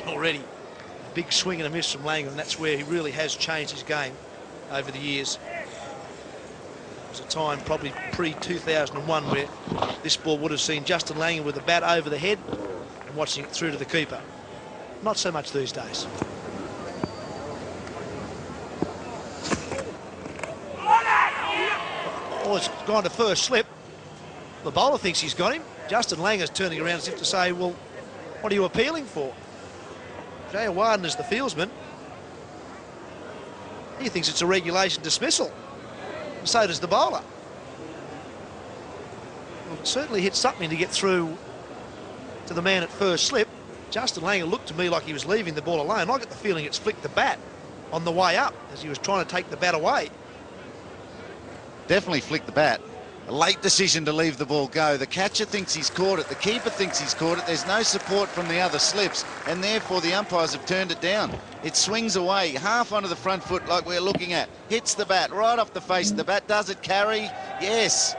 already. A big swing and a miss from Langer, and that's where he really has changed his game over the years. There was a time probably pre-2001 where this ball would have seen Justin Langer with the bat over the head and watching it through to the keeper. Not so much these days. Oh, it's gone to first slip. The bowler thinks he's got him. Justin Langer's turning around as if to say, well, what are you appealing for? Jayawarden is the fieldsman. He thinks it's a regulation dismissal. And so does the bowler. Well, it certainly hit something to get through to the man at first slip. Justin Langer looked to me like he was leaving the ball alone. I get the feeling it's flicked the bat on the way up as he was trying to take the bat away. Definitely flicked the bat. A late decision to leave the ball go. The catcher thinks he's caught it. The keeper thinks he's caught it. There's no support from the other slips, and therefore the umpires have turned it down. It swings away, half onto the front foot like we're looking at. Hits the bat right off the face of the bat. Does it carry? Yes.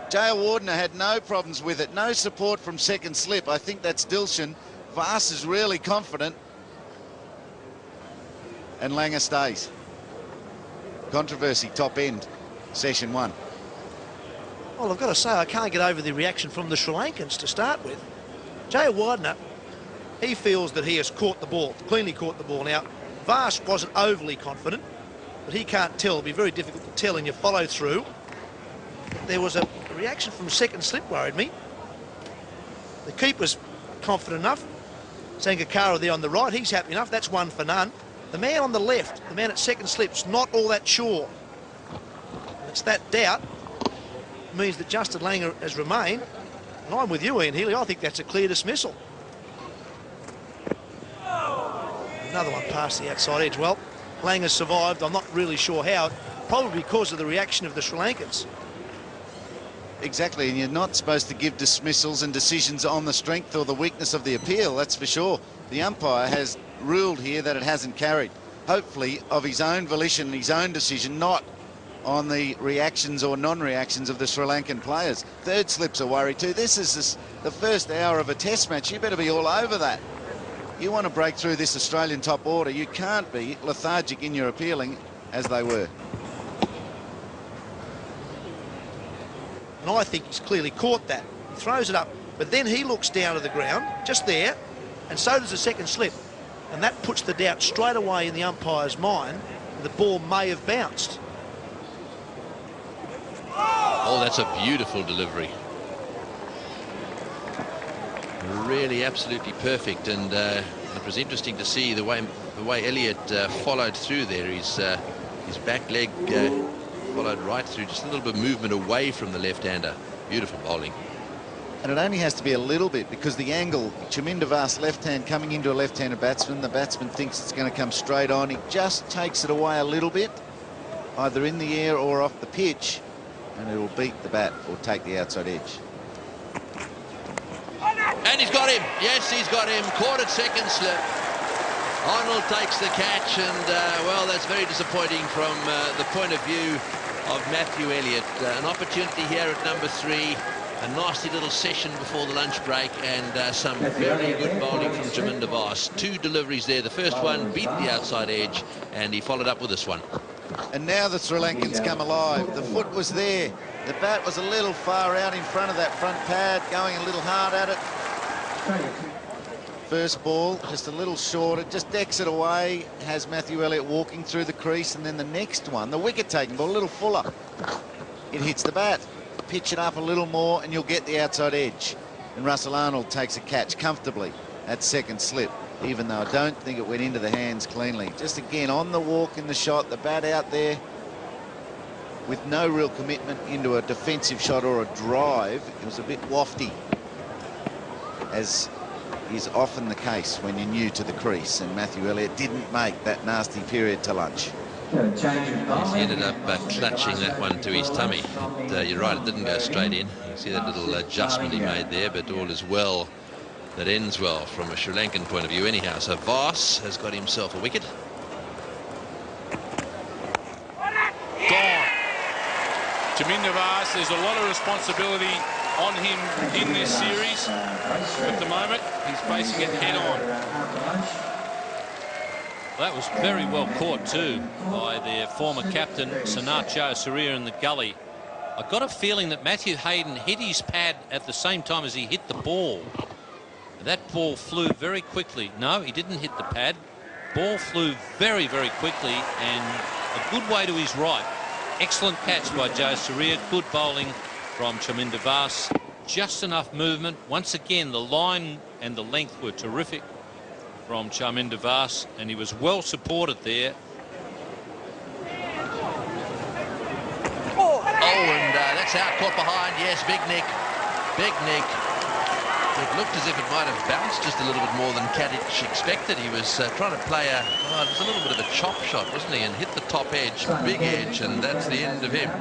Jayawarden had no problems with it. No support from second slip. I think that's Dilshan. Vaas is really confident. And Langer stays. Controversy, top end, session 1. Well, I've got to say, I can't get over the reaction from the Sri Lankans to start with. Jayawarden, he feels that he has caught the ball, cleanly caught the ball. Now, Vaas wasn't overly confident, but he can't tell. It'll be very difficult to tell in your follow through. But there was a reaction from second slip worried me. The keeper's confident enough. Sangakkara there on the right, he's happy enough. That's 1 for none. The man on the left, the man at second slip's not all that sure. And it's that doubt means that Justin Langer has remained, and I'm with you, Ian Healy. I think that's a clear dismissal. Another one past the outside edge. Well, Langer survived. I'm not really sure how, probably because of the reaction of the Sri Lankans. Exactly, and you're not supposed to give dismissals and decisions on the strength or the weakness of the appeal, that's for sure. The umpire has ruled here that it hasn't carried, hopefully of his own volition, his own decision, not on the reactions or non-reactions of the Sri Lankan players. Third slips are worried too. This is the first hour of a test match. You better be all over that. You want to break through this Australian top order. You can't be lethargic in your appealing as they were. And I think he's clearly caught that. He throws it up, but then he looks down to the ground, just there, and so does the second slip. And that puts the doubt straight away in the umpire's mind that the ball may have bounced. Oh, that's a beautiful delivery. Really absolutely perfect, and it was interesting to see the way Elliott followed through there. His back leg followed right through, just a little bit of movement away from the left-hander. Beautiful bowling. And it only has to be a little bit because the angle, Chaminda Vaas left hand coming into a left-handed batsman, the batsman thinks it's going to come straight on. He just takes it away a little bit, either in the air or off the pitch, and it'll beat the bat or take the outside edge. And he's got him. Yes, he's got him. Caught at second slip. Arnold takes the catch, and well, that's very disappointing from the point of view of Matthew Elliott. An opportunity here at number 3. A nasty little session before the lunch break, and some very good bowling from Chaminda Vaas. 2 deliveries there. The first one beat the outside edge, and he followed up with this one. And now the Sri Lankans come alive. The foot was there. The bat was a little far out in front of that front pad, going a little hard at it. First ball, just a little short. It just decks it away. Has Matthew Elliott walking through the crease, and then the next one, the wicket-taking ball, a little fuller. It hits the bat. Pitch it up a little more and you'll get the outside edge. And Russell Arnold takes a catch comfortably at second slip, even though I don't think it went into the hands cleanly. Just again on the walk in the shot, the bat out there with no real commitment into a defensive shot or a drive. It was a bit wafty, as is often the case when you're new to the crease, and Matthew Elliott didn't make that nasty period to lunch. Yes, he ended up clutching that one to his tummy. You're right, it didn't go straight in. You see that little adjustment he made there, but all is well that ends well from a Sri Lankan point of view anyhow. So Vaas has got himself a wicket. Gone. Chaminda Vaas, there's a lot of responsibility on him in this series. At the moment, he's facing it head on. That was very well caught too by their former captain Sanat Jayasuriya in the gully. I got a feeling that Matthew Hayden hit his pad at the same time as he hit the ball. That ball flew very quickly. No, he didn't hit the pad. Ball flew very, very quickly and a good way to his right. Excellent catch by Jayasuriya. Good bowling from Chaminda Vaas. Just enough movement. Once again, the line and the length were terrific from Chaminda Vaas, and he was well supported there. Oh, and that's out, caught behind. Yes, big nick. Big nick. It looked as if it might have bounced just a little bit more than Kadic expected. He was trying to play it was a little bit of a chop shot, wasn't he? And hit the top edge, big edge, and that's the end of him.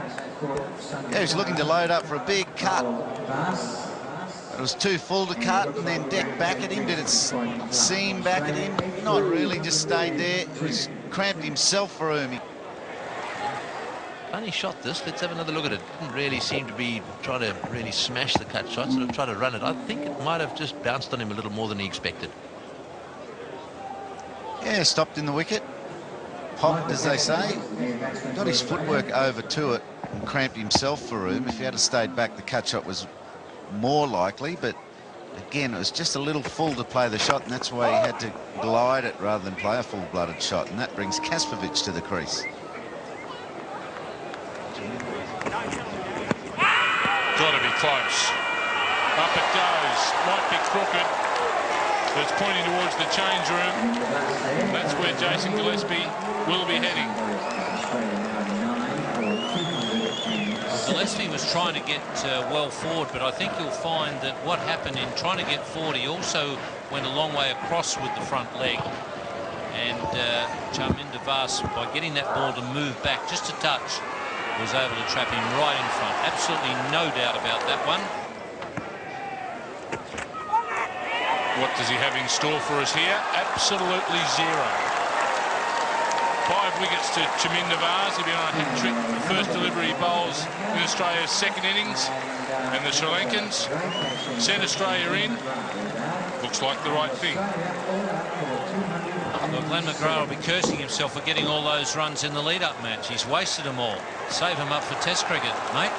Yeah, he's looking to load up for a big cut. It was too full to cut, and then Deck back at him. Did it seam back at him? Not really, just stayed there. It was cramped himself for Umi. Funny shot this. Let's have another look at it. Didn't really seem to be trying to really smash the cut shot, sort of try to run it. I think it might have just bounced on him a little more than he expected. Yeah, stopped in the wicket. Popped, as they say. Got his footwork over to it and cramped himself for room. If he had stayed back, the cut shot was more likely, but again, it was just a little full to play the shot, and that's why he had to glide it rather than play a full-blooded shot, and that brings Kaspovic to the crease. Got to be close. Up it goes. Might be crooked. But it's pointing towards the change room. That's where Jason Gillespie will be heading. Gillespie was trying to get well forward, but I think you'll find that what happened in trying to get forward, he also went a long way across with the front leg. And Chaminda Vaas, by getting that ball to move back just a touch, was able to trap him right in front. Absolutely no doubt about that one. What does he have in store for us here? Absolutely zero. 5 wickets to Chaminda Vaas. He'll be on a hat-trick. The first delivery bowls in Australia's second innings. And the Sri Lankans sent Australia in. Looks like the right thing. Well, Glenn McGrath will be cursing himself for getting all those runs in the lead-up match. He's wasted them all. Save him up for Test cricket, mate.